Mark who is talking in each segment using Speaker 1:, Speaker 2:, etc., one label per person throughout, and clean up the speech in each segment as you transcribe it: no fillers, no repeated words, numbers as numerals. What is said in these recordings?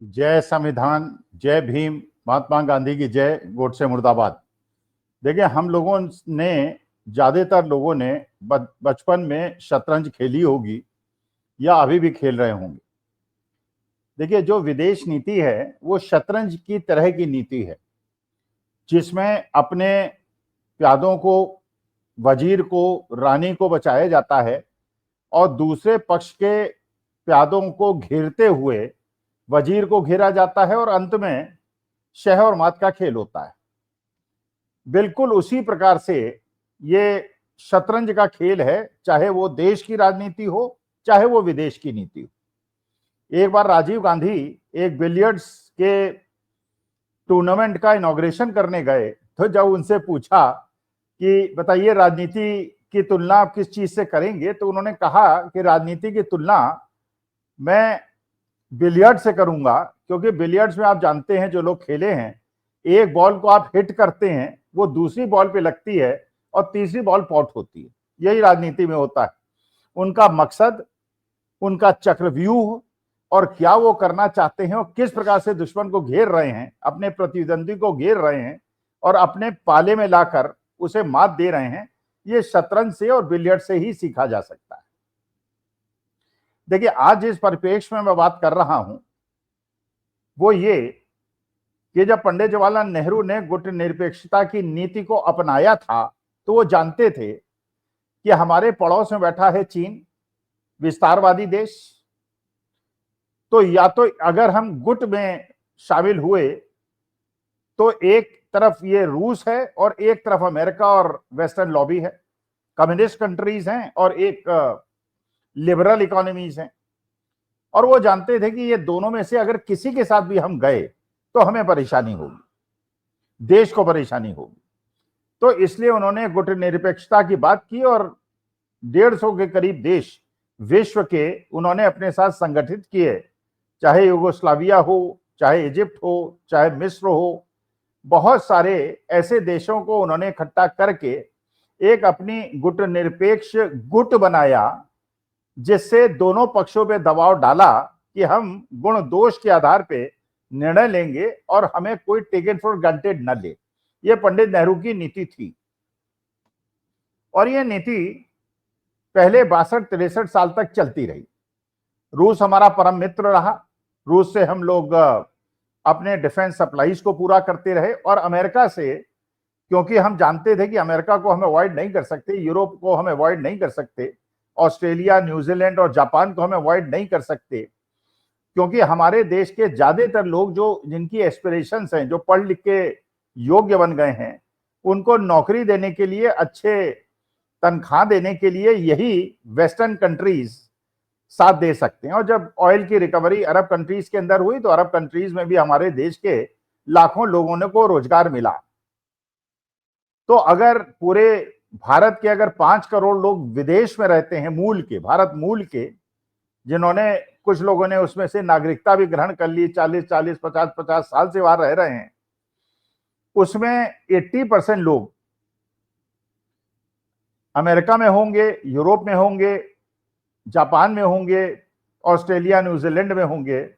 Speaker 1: जय संविधान, जय भीम, महात्मा गांधी की जय, गोडसे मुर्दाबाद। देखिए, हम लोगों ने, ज्यादातर लोगों ने बचपन में शतरंज खेली होगी या अभी भी खेल रहे होंगे। देखिए, जो विदेश नीति है वो शतरंज की तरह की नीति है, जिसमें अपने प्यादों को, वजीर को, रानी को बचाया जाता है और दूसरे पक्ष के प्यादों को घेरते हुए वजीर को घेरा जाता है और अंत में शह और मात का खेल होता है। बिल्कुल उसी प्रकार से ये शतरंज का खेल है, चाहे वो देश की राजनीति हो, चाहे वो विदेश की नीति हो। एक बार राजीव गांधी एक बिलियर्ड्स के टूर्नामेंट का इनॉग्रेशन करने गए, तो जब उनसे पूछा कि बताइए राजनीति की तुलना आप किस चीज से करेंगे, तो उन्होंने कहा कि राजनीति की तुलना मैं बिलियर्ड से करूंगा, क्योंकि बिलियर्ड्स में आप जानते हैं, जो लोग खेले हैं, एक बॉल को आप हिट करते हैं, वो दूसरी बॉल पे लगती है और तीसरी बॉल पॉट होती है। यही राजनीति में होता है। उनका मकसद, उनका चक्रव्यूह और क्या वो करना चाहते हैं और किस प्रकार से दुश्मन को घेर रहे हैं, अपने प्रतिद्वंदी को घेर रहे हैं और अपने पाले में लाकर उसे मात दे रहे हैं, ये शतरंज से और बिलियर्ड से ही सीखा जा सकता है। देखिए, आज जिस परिप्रेक्ष्य में मैं बात कर रहा हूं वो ये कि जब पंडित जवाहरलाल नेहरू ने गुट निरपेक्षता की नीति को अपनाया था, तो वो जानते थे कि हमारे पड़ोस में बैठा है चीन, विस्तारवादी देश। तो या तो अगर हम गुट में शामिल हुए तो एक तरफ ये रूस है और एक तरफ अमेरिका और वेस्टर्न लॉबी है, कम्युनिस्ट कंट्रीज हैं और एक लिबरल इकोनॉमीज हैं। और वो जानते थे कि ये दोनों में से अगर किसी के साथ भी हम गए तो हमें परेशानी होगी, देश को परेशानी होगी। तो इसलिए उन्होंने गुट निरपेक्षता की बात की और 150 के करीब देश विश्व के उन्होंने अपने साथ संगठित किए, चाहे युगोस्लाविया हो, चाहे इजिप्ट हो, चाहे मिस्र हो। बहुत सारे ऐसे देशों को उन्होंने इकट्ठा करके एक अपनी गुट निरपेक्ष गुट बनाया, जिससे दोनों पक्षों पे दबाव डाला कि हम गुण दोष के आधार पे निर्णय लेंगे और हमें कोई टेकन फॉर ग्रांटेड न ले। यह पंडित नेहरू की नीति थी और यह नीति पहले 62-63 साल तक चलती रही। रूस हमारा परम मित्र रहा, रूस से हम लोग अपने डिफेंस सप्लाईज को पूरा करते रहे और अमेरिका से, क्योंकि हम जानते थे कि अमेरिका को हम अवॉइड नहीं कर सकते, यूरोप को हम अवॉइड नहीं कर सकते, ऑस्ट्रेलिया, न्यूजीलैंड और जापान को हम अवॉइड नहीं कर सकते, क्योंकि हमारे देश के ज्यादातर लोग जो जिनकी एस्पिरेशंस हैं, जो पढ़ लिख के योग्य बन गए हैं, उनको नौकरी देने के लिए, अच्छे तनख्वाह देने के लिए यही वेस्टर्न कंट्रीज साथ दे सकते हैं। और जब ऑयल की रिकवरी अरब कंट्रीज के अंदर हुई तो अरब कंट्रीज में भी हमारे देश के लाखों लोगों को रोजगार मिला। तो अगर पूरे भारत के अगर 5 करोड़ लोग विदेश में रहते हैं, मूल के, भारत मूल के, जिन्होंने, कुछ लोगों ने उसमें से नागरिकता भी ग्रहण कर ली, 40-40, 50-50 साल से वहां रह रहे हैं, उसमें 80% लोग अमेरिका में होंगे, यूरोप में होंगे, जापान में होंगे, ऑस्ट्रेलिया, न्यूजीलैंड में होंगे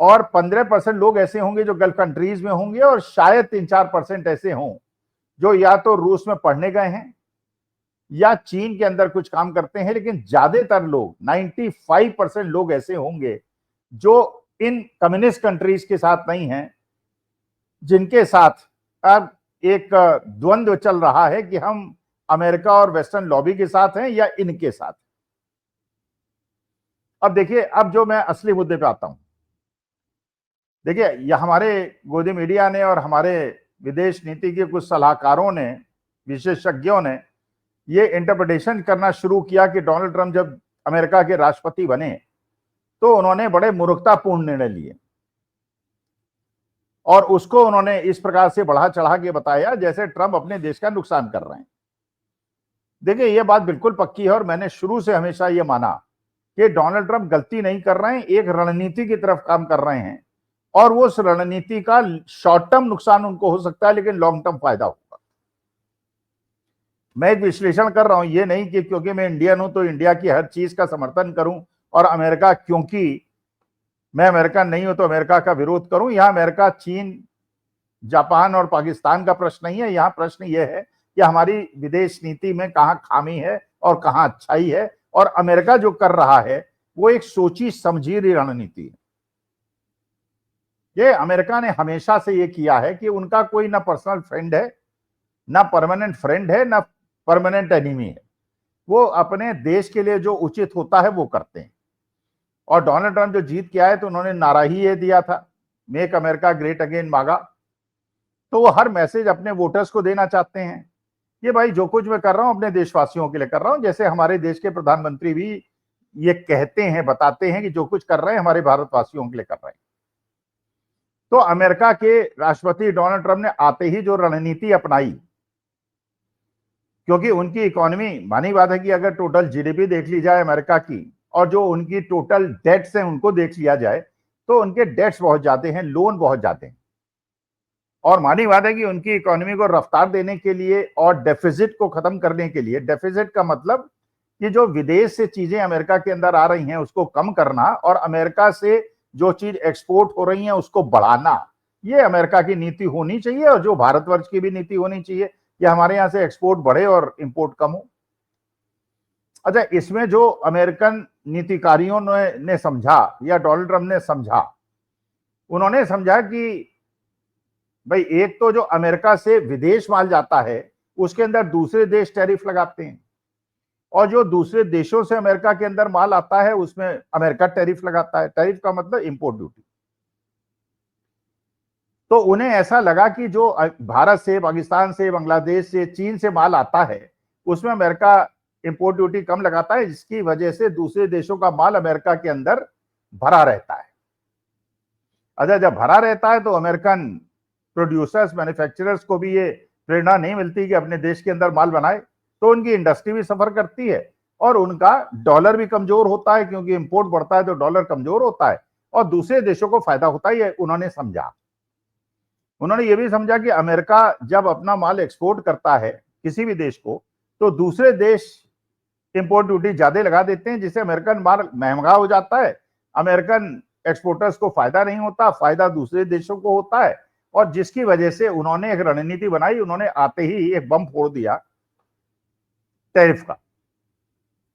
Speaker 1: और 15% लोग ऐसे होंगे जो गल्फ कंट्रीज में होंगे और शायद 3-4% ऐसे हों जो या तो रूस में पढ़ने गए हैं या चीन के अंदर कुछ काम करते हैं। लेकिन ज्यादातर लोग, 95% लोग ऐसे होंगे जो इन कम्युनिस्ट कंट्रीज के साथ नहीं हैं, जिनके साथ अब एक द्वंद्व चल रहा है कि हम अमेरिका और वेस्टर्न लॉबी के साथ हैं या इनके साथ। अब देखिए, अब जो मैं असली मुद्दे पे आता हूं। देखिए, यह हमारे गोदी मीडिया ने और हमारे विदेश नीति के कुछ सलाहकारों ने, विशेषज्ञों ने ये इंटरप्रिटेशन करना शुरू किया कि डोनाल्ड ट्रंप जब अमेरिका के राष्ट्रपति बने तो उन्होंने बड़े मूर्खतापूर्ण निर्णय लिए और उसको उन्होंने इस प्रकार से बढ़ा चढ़ा के बताया जैसे ट्रंप अपने देश का नुकसान कर रहे हैं। देखिए, यह बात बिल्कुल पक्की है और मैंने शुरू से हमेशा यह माना कि डोनाल्ड ट्रंप गलती नहीं कर रहे हैं, एक रणनीति की तरफ काम कर रहे हैं और वो उस रणनीति का शॉर्ट टर्म नुकसान उनको हो सकता है लेकिन लॉन्ग टर्म फायदा होगा। मैं एक विश्लेषण कर रहा हूं, ये नहीं कि क्योंकि मैं इंडियन हूं तो इंडिया की हर चीज का समर्थन करूं और अमेरिका क्योंकि मैं अमेरिका नहीं हूं तो अमेरिका का विरोध करूं। यहां अमेरिका, चीन, जापान और पाकिस्तान का प्रश्न नहीं है। यहां प्रश्न यह है कि हमारी विदेश नीति में कहां खामी है और कहां अच्छाई है, और अमेरिका जो कर रहा है वो एक सोची समझी रणनीति है। ये अमेरिका ने हमेशा से ये किया है कि उनका कोई ना पर्सनल फ्रेंड है, ना परमानेंट फ्रेंड है, ना परमानेंट एनिमी है। वो अपने देश के लिए जो उचित होता है वो करते हैं। और डोनाल्ड ट्रंप जो जीत के आए तो उन्होंने नारा ही ये दिया था, मेक अमेरिका ग्रेट अगेन मागा। तो वो हर मैसेज अपने वोटर्स को देना चाहते हैं कि भाई जो कुछ मैं कर रहा हूं अपने देशवासियों के लिए कर रहा हूं। जैसे हमारे देश के प्रधानमंत्री भी ये कहते हैं, बताते हैं कि जो कुछ कर रहे हैं हमारे भारतवासियों के लिए कर रहे हैं। तो अमेरिका के राष्ट्रपति डोनाल्ड ट्रंप ने आते ही जो रणनीति अपनाई, क्योंकि उनकी इकोनॉमी, मानी बात है कि अगर टोटल जीडीपी देख ली जाए अमेरिका की और जो उनकी टोटल डेट्स हैं उनको देख लिया जाए तो उनके डेट्स बहुत ज्यादा हैं, लोन बहुत ज्यादा हैं। और मानी बात है कि उनकी इकोनॉमी को रफ्तार देने के लिए और डेफिसिट को खत्म करने के लिए, डेफिसिट का मतलब कि जो विदेश से चीजें अमेरिका के अंदर आ रही हैं उसको कम करना और अमेरिका से जो चीज एक्सपोर्ट हो रही है उसको बढ़ाना, ये अमेरिका की नीति होनी चाहिए। और जो भारतवर्ष की भी नीति होनी चाहिए कि हमारे यहां से एक्सपोर्ट बढ़े और इंपोर्ट कम हो। अच्छा, इसमें जो अमेरिकन नीतिकारियों ने समझा या डोनाल्ड ट्रंप ने समझा, उन्होंने समझा कि भाई एक तो जो अमेरिका से विदेश माल जाता है उसके अंदर दूसरे देश टैरिफ लगाते हैं, और जो दूसरे देशों से अमेरिका के अंदर माल आता है उसमें अमेरिका टैरिफ लगाता है। टैरिफ का मतलब इंपोर्ट ड्यूटी। तो उन्हें ऐसा लगा कि जो भारत से, पाकिस्तान से, बांग्लादेश से, चीन से माल आता है उसमें अमेरिका इंपोर्ट ड्यूटी कम लगाता है, जिसकी वजह से दूसरे देशों का माल अमेरिका के अंदर भरा रहता है। अच्छा, जब भरा रहता है तो अमेरिकन प्रोड्यूसर्स, मैन्युफैक्चरर्स को भी ये प्रेरणा नहीं मिलती कि अपने देश के अंदर माल बनाए, तो उनकी इंडस्ट्री भी सफर करती है और उनका डॉलर भी कमजोर होता है, क्योंकि इंपोर्ट बढ़ता है तो डॉलर कमजोर होता है और दूसरे देशों को फायदा होता है। उन्होंने समझा। उन्होंने ये भी समझा कि अमेरिका जब अपना माल एक्सपोर्ट करता है किसी भी देश को तो दूसरे देश इंपोर्ट ड्यूटी ज्यादा लगा देते हैं, जिससे अमेरिकन माल महंगा हो जाता है। अमेरिकन एक्सपोर्टर्स को फायदा नहीं होता, फायदा दूसरे देशों को होता है। और जिसकी वजह से उन्होंने एक रणनीति बनाई, उन्होंने आते ही एक बम फोड़ दिया टैरिफ का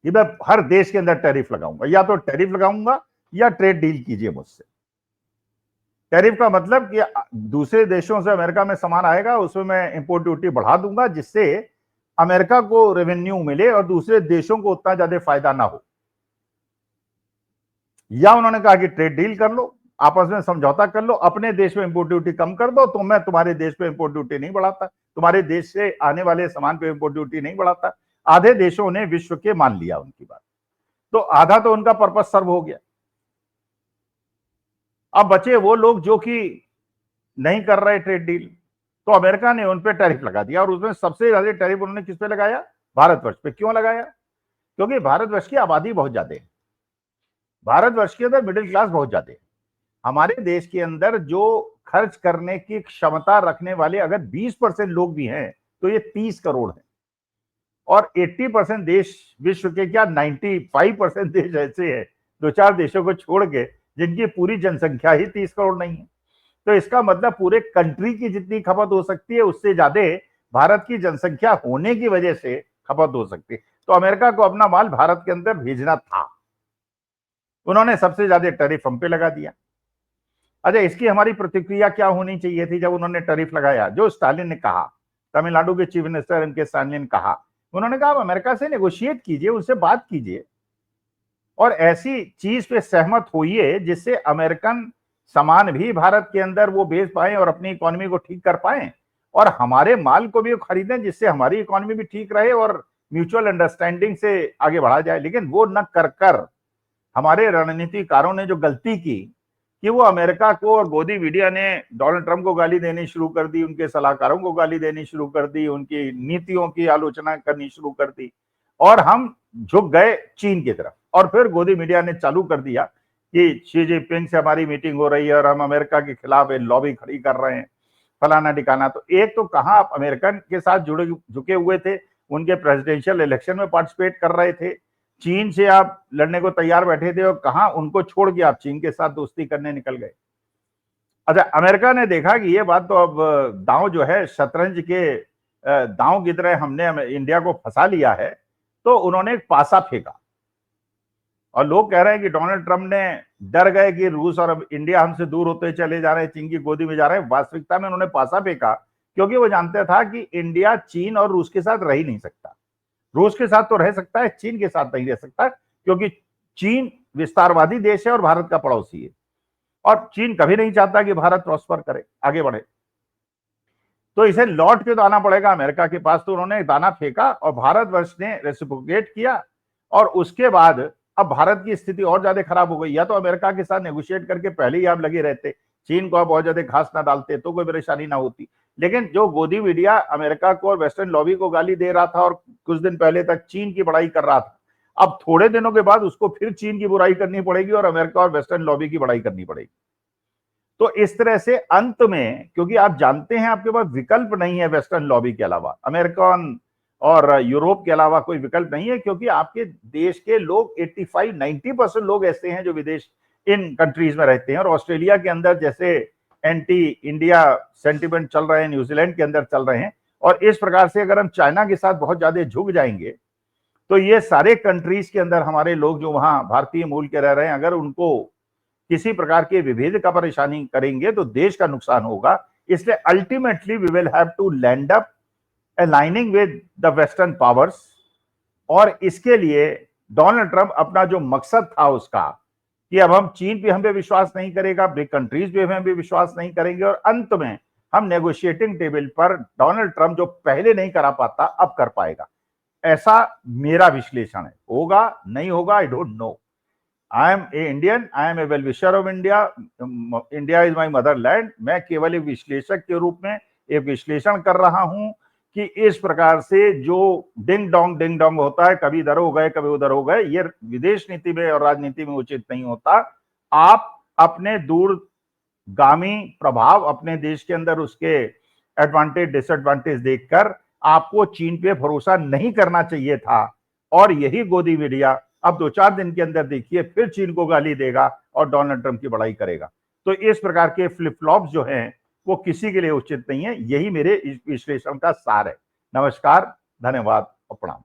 Speaker 1: कि मैं हर देश के अंदर टैरिफ लगाऊंगा, या तो टैरिफ लगाऊंगा या ट्रेड डील कीजिए मुझसे। टैरिफ का मतलब कि दूसरे देशों से अमेरिका में सामान आएगा उसमें मैं इंपोर्ट ड्यूटी बढ़ा दूंगा, जिससे अमेरिका को रेवेन्यू मिले और दूसरे देशों को उतना ज्यादा फायदा ना हो। या उन्होंने कहा कि ट्रेड डील कर लो, आपस में समझौता कर लो, अपने देश में इंपोर्ट ड्यूटी कम कर दो तो मैं तुम्हारे देश पे इंपोर्ट ड्यूटी नहीं बढ़ाता, तुम्हारे देश से आने वाले सामान पे इंपोर्ट ड्यूटी नहीं बढ़ाता। आधे देशों ने विश्व के मान लिया उनकी बात, तो आधा तो उनका पर्पस सर्व हो गया। अब बचे वो लोग जो कि नहीं कर रहे ट्रेड डील, तो अमेरिका ने उन पे टैरिफ लगा दिया। और उसमें सबसे ज्यादा टैरिफ उन्होंने किस पे लगाया? भारतवर्ष पे। क्यों लगाया? क्योंकि भारतवर्ष की आबादी बहुत ज्यादा है, भारतवर्ष के अंदर मिडिल क्लास बहुत ज्यादा है। हमारे देश के अंदर जो खर्च करने की क्षमता रखने वाले अगर 20% लोग भी हैं तो ये 30 करोड़ है। और 80% देश विश्व के, क्या 95% देश ऐसे हैं, दो चार देशों को छोड़ के, जिनकी पूरी जनसंख्या ही 30 करोड़ नहीं है। तो इसका मतलब पूरे कंट्री की जितनी खपत हो सकती है उससे ज्यादा भारत की जनसंख्या होने की वजह से खपत हो सकती है। तो अमेरिका को अपना माल भारत के अंदर भेजना था, उन्होंने सबसे ज्यादा टैरिफ हम पे लगा दिया। अच्छा, इसकी हमारी प्रतिक्रिया क्या होनी चाहिए थी जब उन्होंने टैरिफ लगाया? जो स्टालिन ने कहा, तमिलनाडु के चीफ मिनिस्टर एम.के. स्टालिन ने कहा, उन्होंने कहा अमेरिका से नेगोशिएट कीजिए, उससे बात कीजिए और ऐसी चीज पे सहमत होइए जिससे अमेरिकन सामान भी भारत के अंदर वो बेच पाए और अपनी इकोनॉमी को ठीक कर पाए, और हमारे माल को भी खरीदें जिससे हमारी इकोनॉमी भी ठीक रहे और म्यूचुअल अंडरस्टैंडिंग से आगे बढ़ा जाए। लेकिन वो न कर हमारे रणनीतिकारों ने जो गलती की कि वो अमेरिका को और गोदी मीडिया ने डोनाल्ड ट्रंप को गाली देनी शुरू कर दी, उनके सलाहकारों को गाली देनी शुरू कर दी, उनकी नीतियों की आलोचना करनी शुरू कर दी, और हम झुक गए चीन की तरफ। और फिर गोदी मीडिया ने चालू कर दिया कि शी जिनपिंग से हमारी मीटिंग हो रही है और हम अमेरिका के खिलाफ लॉबी खड़ी कर रहे हैं, फलाना ठिकाना। तो एक तो कहाँ आप अमेरिकन के साथ झुके हुए थे, उनके प्रेसिडेंशियल इलेक्शन में पार्टिसिपेट कर रहे थे, चीन से आप लड़ने को तैयार बैठे थे और कहां उनको छोड़ के आप चीन के साथ दोस्ती करने निकल गए। अच्छा, अमेरिका ने देखा कि ये बात तो अब दांव जो है शतरंज के दांव की तरह हमने इंडिया को फंसा लिया है, तो उन्होंने एक पासा फेंका। और लोग कह रहे हैं कि डोनाल्ड ट्रंप ने डर गए कि रूस और अब इंडिया हमसे दूर होते चले जा रहे हैं, चीन की गोदी में जा रहे हैं। वास्तविकता में उन्होंने पासा फेंका क्योंकि वो जानते था कि इंडिया चीन और रूस के साथ रह ही नहीं सकता। रूस के साथ तो रह सकता है, चीन के साथ नहीं रह सकता, क्योंकि चीन विस्तारवादी देश है और भारत का पड़ोसी है, और चीन कभी नहीं चाहता कि भारत प्रॉस्पर करे, आगे बढ़े। तो इसे लौट के तो आना पड़ेगा अमेरिका के पास। तो उन्होंने दाना फेंका और भारतवर्ष ने रेसिप्रोकेट किया, और उसके बाद अब भारत की स्थिति और ज्यादा खराब हो गई। या तो अमेरिका के साथ नेगोशिएट करके पहले ही आप लगे रहते, चीन को आप बहुत ज्यादा घास ना डालते तो कोई परेशानी ना होती। लेकिन जो गोदी मीडिया अमेरिका को और वेस्टर्न लॉबी को गाली दे रहा था और कुछ दिन पहले तक चीन की बड़ाई कर रहा था, अब थोड़े दिनों के बाद उसको फिर चीन की बुराई करनी पड़ेगी और अमेरिका और वेस्टर्न लॉबी की बड़ाई करनी पड़ेगी। तो इस तरह से अंत में, क्योंकि आप जानते हैं आपके पास विकल्प नहीं है वेस्टर्न लॉबी के अलावा, अमेरिकन और यूरोप के अलावा कोई विकल्प नहीं है, क्योंकि आपके देश के लोग 85-90% लोग ऐसे हैं जो विदेश इन कंट्रीज में रहते हैं। और ऑस्ट्रेलिया के अंदर जैसे एंटी इंडिया सेंटिमेंट चल रहे हैं, न्यूजीलैंड के अंदर चल रहे हैं, और इस प्रकार से अगर हम चाइना के साथ बहुत ज्यादा झुक जाएंगे तो ये सारे कंट्रीज के अंदर हमारे लोग जो वहां भारतीय मूल के रह रहे हैं, अगर उनको किसी प्रकार के विभेद का परेशानी करेंगे तो देश का नुकसान होगा। इसलिए ultimately we will have to land up aligning with the western powers. और इसके लिए डोनाल्ड ट्रंप अपना जो मकसद था उसका कि अब हम चीन पे हम पे विश्वास नहीं करेगा, ब्रिक कंट्रीज पे हम भी विश्वास नहीं करेंगे, और अंत में हम नेगोशिएटिंग टेबल पर डोनाल्ड ट्रंप जो पहले नहीं करा पाता अब कर पाएगा। ऐसा मेरा विश्लेषण है। होगा नहीं होगा I don't know. I am a Indian, I am a well wisher of India, India is my motherland. मैं केवल एक विश्लेषक के रूप में एक विश्लेषण कर रहा हूं कि इस प्रकार से जो डिंग डोंग होता है, कभी इधर हो गए कभी उधर हो गए, ये विदेश नीति में और राजनीति में उचित नहीं होता। आप अपने दूरगामी प्रभाव अपने देश के अंदर उसके एडवांटेज डिसएडवांटेज देखकर आपको चीन पे भरोसा नहीं करना चाहिए था। और यही गोदी मीडिया अब 2-4 दिन के अंदर देखिए फिर चीन को गाली देगा और डोनाल्ड ट्रंप की बड़ाई करेगा। तो इस प्रकार के फ्लिप फ्लॉप जो हैं वो किसी के लिए उचित नहीं है। यही मेरे इस विश्लेषण का सार है। नमस्कार, धन्यवाद और प्रणाम।